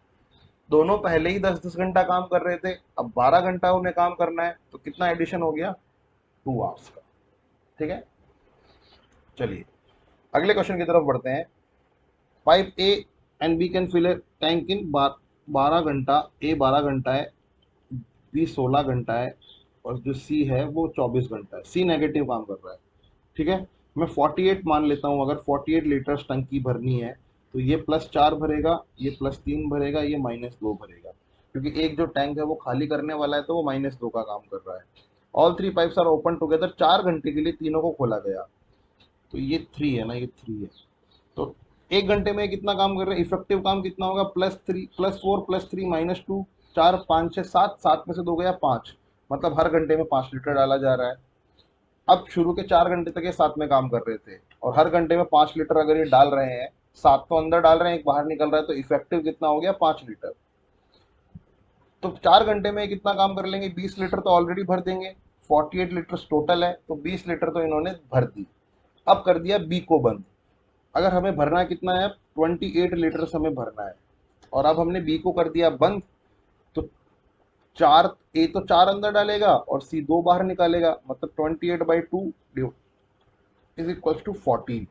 दोनों पहले ही 10-10 घंटा काम कर रहे थे, अब 12 घंटा उन्हें काम करना है, तो कितना एडिशन हो गया? 2 आवर्स का। ठीक है, चलिए अगले क्वेश्चन की तरफ बढ़ते हैं। Pipe A and B can fill a tank in 12 घंटा। ए 12 घंटा है, बी 16 घंटा है, और जो सी है वो 24 घंटा है। सी नेगेटिव काम कर रहा है। ठीक है, मैं 48 मान लेता हूँ। अगर 48 लीटर टंकी भरनी है तो ये +4 भरेगा, ये +3 भरेगा, ये -2 भरेगा, क्योंकि एक जो टैंक है वो खाली करने वाला है, तो वो -2 का काम कर रहा है। All 3 pipes are open together. 4 घंटे के लिए तीनों को खोला गया। तो ये 3 है ना, ये 3 है। तो एक घंटे में कितना काम कर रहे हैं, इफेक्टिव काम कितना होगा, +4 +3 -2, 4 5 6 7, 7 में से 2 गया 5, मतलब हर घंटे में 5 लीटर डाला जा रहा है। अब शुरू के 4 घंटे तक ये साथ में काम कर रहे थे, और हर घंटे में 5 लीटर अगर ये डाल रहे हैं, 7 तो अंदर डाल रहे हैं, एक बाहर निकल रहा है, तो इफेक्टिव कितना हो गया, 5 लीटर। तो 4 घंटे में कितना काम कर लेंगे, 20 लीटर तो ऑलरेडी भर देंगे, 48 लीटर टोटल है, तो 20 लीटर तो इन्होंने भर दी। अब कर दिया बी को बंद। अगर हमें भरना कितना है, 28 लीटर हमें भरना है, और अब हमने बी को कर दिया बंद, तो चार, ए तो 4 अंदर डालेगा और सी 2 बाहर निकालेगा, मतलब 28/2 इज इक्वल टू 14।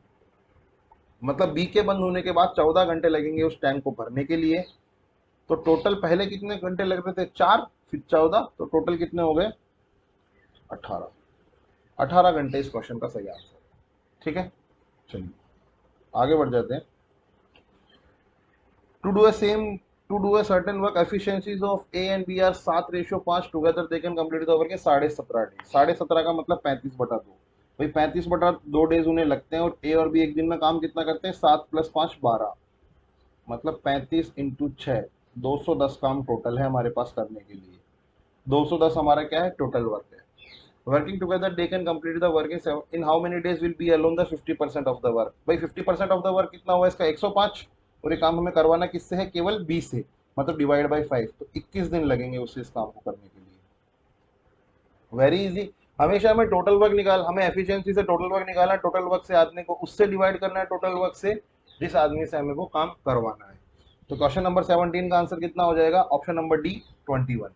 मतलब बी के बंद होने के बाद 14 घंटे लगेंगे उस टैंक को भरने के लिए। तो टोटल पहले कितने घंटे लग रहे थे, 4, फिर 14, तो टोटल कितने हो गए, 18। 18 घंटे इस क्वेश्चन का सही आंसर है। ठीक है, चलिए आगे बढ़ जाते हैं। To do a same to do a certain work efficiencies of A and B are 7:5 together they can complete the work in 17.5 days. 17.5 का मतलब 35/2। भाई 35/2 डेज उन्हें लगते हैं, और ए और बी एक दिन में काम कितना करते हैं, 7 + 5 12, मतलब 35 × 6, 210 काम टोटल है हमारे पास करने के लिए। 210 हमारा क्या है, टोटल वर्क है। Working together they can complete the work in how many days will be alone the 50% of the work. भाई 50% ऑफ द वर्क कितना हुआ इसका, 105, और ये काम हमें करवाना किससे है, केवल बी से, मतलब डिवाइड बाई 5, तो 21 दिन लगेंगे उसे इस काम को करने के लिए। Very easy. हमेशा हमें टोटल वर्क हमें एफिशिएंसी से टोटल वर्क निकालना, टोटल वर्क से आदमी को उससे डिवाइड करना है, टोटल वर्क से जिस आदमी से हमें वो काम करवाना है। तो क्वेश्चन नंबर 17 का आंसर कितना हो जाएगा, option number D 21।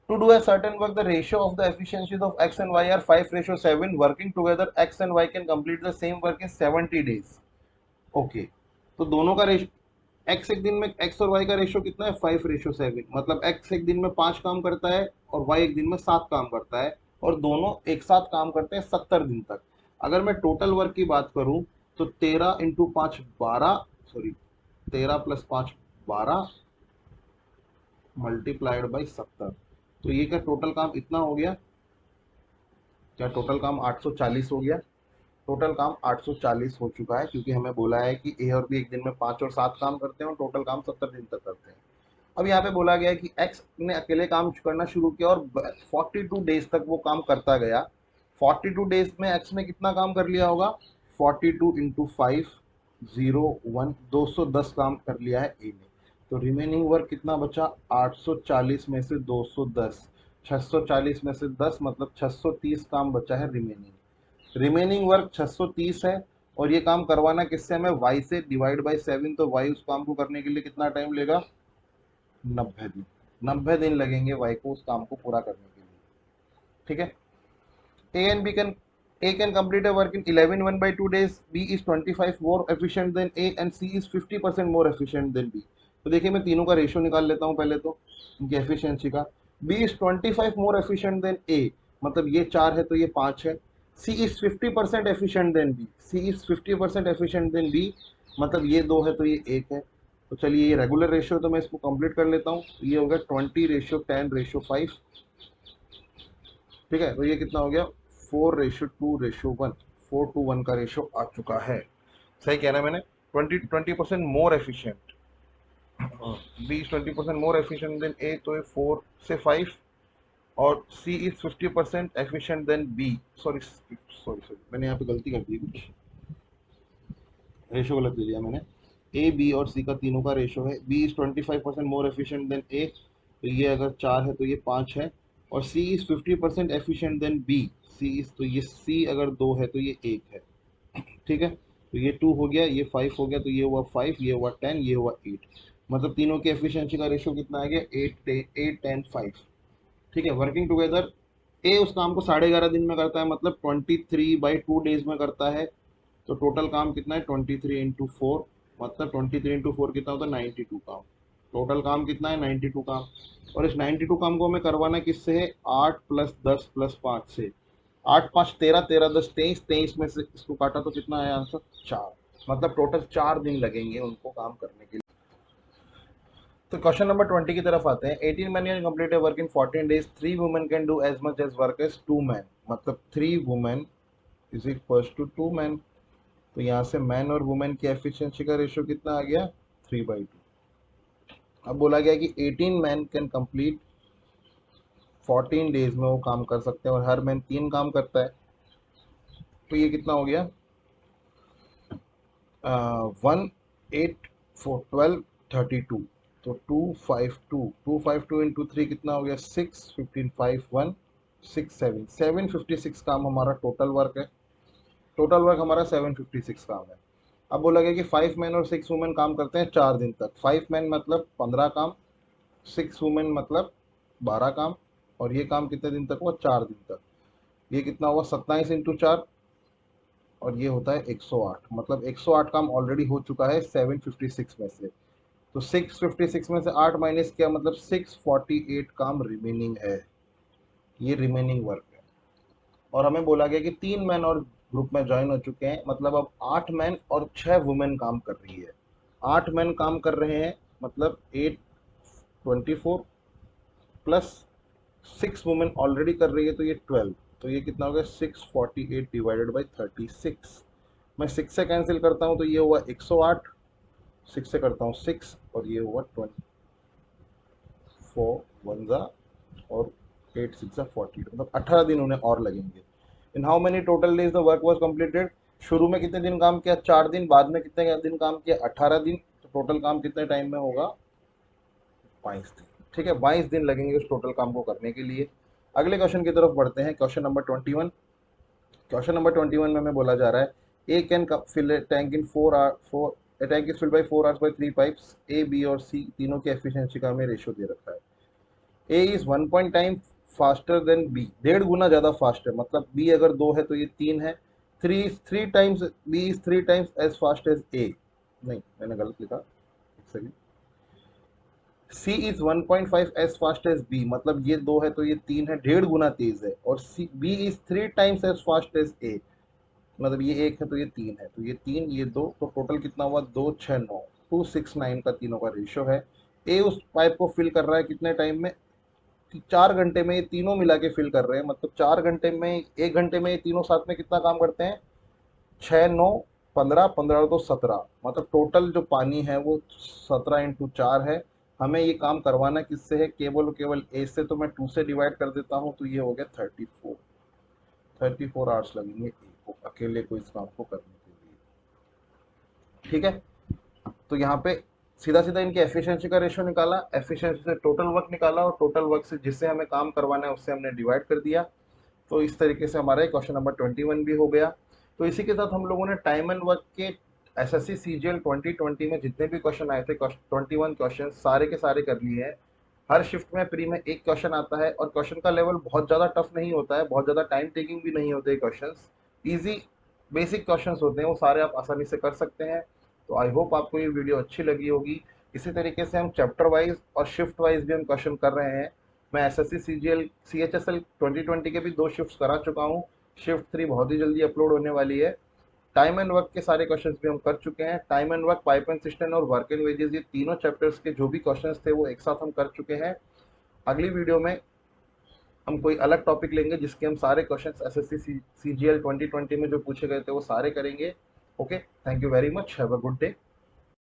To do a certain work, the ratio of the efficiencies of x and y are 5:7. Working together, x and y can complete the same work in 70 days. Okay. तो दोनों का ratio, x एक दिन में x और y का ratio कितना है, 5:7, मतलब x एक दिन में 5 काम करता है और y एक दिन में 7 काम करता है, और दोनों एक साथ काम करते हैं 70 दिन तक। अगर मैं टोटल वर्क की बात करूं, तो 13 × 5 12, सॉरी 13 + 5 12 मल्टीप्लाइड बाई 70, तो ये क्या टोटल काम इतना हो गया, क्या टोटल काम 840 हो गया। टोटल काम 840 हो चुका है, क्योंकि हमें बोला है कि ए और बी एक दिन में 5 और 7 काम करते हैं, और टोटल काम 70 दिन तक करते हैं। अब यहाँ पे बोला गया है कि एक्स ने अकेले काम करना शुरू किया और 42 डेज तक वो काम करता गया। 42 डेज में एक्स ने कितना काम कर लिया होगा, 42 × 5 0 1 210 काम कर लिया है ए ने। तो रिमेनिंग वर्क कितना बचा, 840 में से 210, 640 में से 10, मतलब 630 काम बचा है रिमेनिंग। रिमेनिंग वर्क 630 है, और ये काम करवाना किससे, हमें y से, डिवाइड बाई 7, तो y उस काम को करने के लिए कितना टाइम लेगा, 90 दिन। 90 दिन लगेंगे y को उस काम को पूरा करने के लिए। ठीक है, A and B can A can complete a work in 11 1/2 days. B is 25 more efficient than A and C is 50% more efficient than B. तो देखिए मैं तीनों का रेशियो निकाल लेता हूँ पहले तो, इनकी एफिशिएंसी का। B is 25 more efficient than A, मतलब ये 4 है तो ये 5 है। C is 50% efficient than B. C is 50% efficient than B, मतलब ये 2 है तो ये 1 है। तो चलिए ये रेगुलर रेशियो, तो मैं इसको कंप्लीट कर लेता हूँ। तो ये हो गया 20:10:5। ठीक है, तो ये कितना हो गया, 4:2:1, 4:1 का रेशियो आ चुका है। सही कह रहा है मैंने, 20% more efficient. B is 20% more efficient than A, तो ये 4 से 5, और C is 50% efficient than B. Sorry sorry sorry, मैंने यहाँ पे गलती कर दी, कुछ रेशियो गलत दे दिया मैंने। ए बी और सी का तीनों का रेशियो है, B is 25% more efficient than A, तो ये अगर 4 है तो ये 5 है, और C is 50% efficient than B. C is, तो ये सी अगर 2 है तो ये 1 है। ठीक है, तो ये 2 हो गया, ये 5 हो गया, तो ये हुआ 5, ये हुआ 10, ये हुआ 8, मतलब तीनों की एफिशिएंसी का रेशियो कितना आ गया, 8 10 5। ठीक है, वर्किंग टुगेदर, ए उस काम को 11.5 दिन में करता है, मतलब 23/2 डेज में करता है। तो टोटल काम कितना है, 23 × 4, मतलब 23 × 4 कितना होता है, 92 काम। टोटल काम कितना है, 92 काम। और इस 92 काम को हमें करवाना किससे है, 8 + 10 + 5 से। 8 5 13, 13 10 23, 23 में से इसको काटा तो कितना आया आंसर, 4, मतलब टोटल 4 दिन लगेंगे उनको काम करने के लिए। तो क्वेश्चन नंबर 20 की तरफ आते हैं। 18 men can complete a work in 14 days. 3 women can do as much as work as 2 men, मतलब 3 women is equals to 2 men। तो यहाँ से मैन और वुमेन की एफिशिएंसी का रेशियो कितना आ गया, 3/2। अब बोला गया कि 18 मैन कैन कंप्लीट 14 डेज में वो काम कर सकते हैं और हर मैन 3 काम करता है। तो ये कितना हो गया, 1 8 4 12 32। तो 252 इंटू 3 कितना हो गया, 6 15 5 1 6 7 756 काम हमारा टोटल वर्क है। टोटल वर्क हमारा 756 काम है। अब बोला गया कि 5 मैन और 6 वुमेन काम करते हैं 4 दिन तक। 5 मैन मतलब 15 काम, 6 वुमेन मतलब 12 काम, और ये काम कितने दिन तक हुआ, 4 दिन तक। ये कितना हुआ, 27 इंटू 4, और ये होता है 108। मतलब 108 काम ऑलरेडी हो चुका है 756 में से। तो 656 में से 8 माइनस किया, मतलब 648 काम रिमेनिंग है। ये रिमेनिंग वर्क है। और हमें बोला गया कि 3 मैन और ग्रुप में ज्वाइन हो चुके हैं, मतलब अब 8 मैन और 6 वुमेन काम कर रही है। 8 मैन काम कर रहे हैं, मतलब 8 24 प्लस 6 वुमेन ऑलरेडी कर रही है, तो ये 12। तो ये कितना हो गया, 648 डिवाइडेड बाई 36। मैं 6 से कैंसिल करता हूँ तो ये हुआ 108, 6 से करता हूँ 6, और ये हुआ 24 1 और 8 6 40, मतलब 18 दिन उन्हें और लगेंगे। In how many total days the work was completed. शुरू में कितने दिन काम किया, 4 दिन। बाद में कितने दिन काम किया, 18 दिन। तो टोटल काम कितने टाइम में होगा, 22 दिन। ठीक है, 22 दिन लगेंगे उस टोटल काम को करने के लिए। अगले क्वेश्चन की तरफ बढ़ते हैं, क्वेश्चन नंबर 21। क्वेश्चन नंबर 21 में हमें बोला जा रहा है, A can fill a tank in 4 a tank is filled by 4 hours by 3 pipes। A, B और C तीनों की एफिशिएंसी का हमें रेशियो दे रखा है। A is 1 time faster than B, 1.5 गुना ज़्यादा फास्ट है। मतलब B अगर 2 है तो ये 3 है। 3 times, B is 3 times as fast as A। नहीं, मैंने गलत लिखा, एक second. C is 1.5 as fast as B, मतलब ये 2 है तो ये 3 है, 1.5 गुना तेज है। और B is 3 times as fast as A, मतलब ये 1 है तो ये 3 है, तो ये 3 ये 2, तो टोटल कितना हुआ, 2 6 9, 269 का तीनों का रेशियो है। ए उस पाइप को फिल कर रहा है कितने टाइम में, 4 घंटे में। ये तीनों मिला के फिल कर रहे हैं, मतलब 4 घंटे में, 1 घंटे में ये तीनों साथ में कितना काम करते हैं, 6 9 15, 15 तो 17, मतलब टोटल जो पानी है वो 17 इंटू 4 है। हमें ये काम करवाना किससे है, केवल और केवल ए से। तो मैं 2 से डिवाइड कर देता हूँ, तो ये हो गया 34 आवर्स लगेंगे ए को अकेले को इस काम को करने के लिए। ठीक है, तो यहाँ पे सीधा सीधा इनकी एफिशिएंसी का रेशियो निकाला, एफिशिएंसी से टोटल वर्क निकाला, और टोटल वर्क से जिससे हमें काम करवाना है उससे हमने डिवाइड कर दिया। तो इस तरीके से हमारा क्वेश्चन नंबर 21 भी हो गया। तो इसी के साथ हम लोगों ने टाइम एंड वर्क के एसएससी सीजीएल 2020 में जितने भी क्वेश्चन आए थे, 21 क्वेश्चन सारे के सारे कर लिए हैं। हर शिफ्ट में प्री में एक क्वेश्चन आता है, और क्वेश्चन का लेवल बहुत ज़्यादा टफ नहीं होता है, बहुत ज़्यादा टाइम टेकिंग भी नहीं होते क्वेश्चन। ईजी बेसिक क्वेश्चंस होते हैं, वो सारे आप आसानी से कर सकते हैं। तो आई होप आपको ये वीडियो अच्छी लगी होगी। इसी तरीके से हम चैप्टर वाइज और शिफ्ट वाइज भी हम क्वेश्चन कर रहे हैं। मैं एसएससी सीजीएल सीएचएसएल 2020 के भी 2 शिफ्ट्स करा चुका हूँ। शिफ्ट 3 बहुत ही जल्दी अपलोड होने वाली है। टाइम एंड वर्क के सारे क्वेश्चंस भी हम कर चुके हैं। Time and work, pipe and system और वर्क एंड वेजेस, ये तीनों चैप्टर्स के जो भी क्वेश्चंस थे वो एक साथ हम कर चुके हैं। अगली वीडियो में हम कोई अलग टॉपिक लेंगे जिसके हम सारे क्वेश्चंस एसएससी सीजीएल 2020 में जो पूछे गए थे वो सारे करेंगे। Okay, thank you very much, have a good day.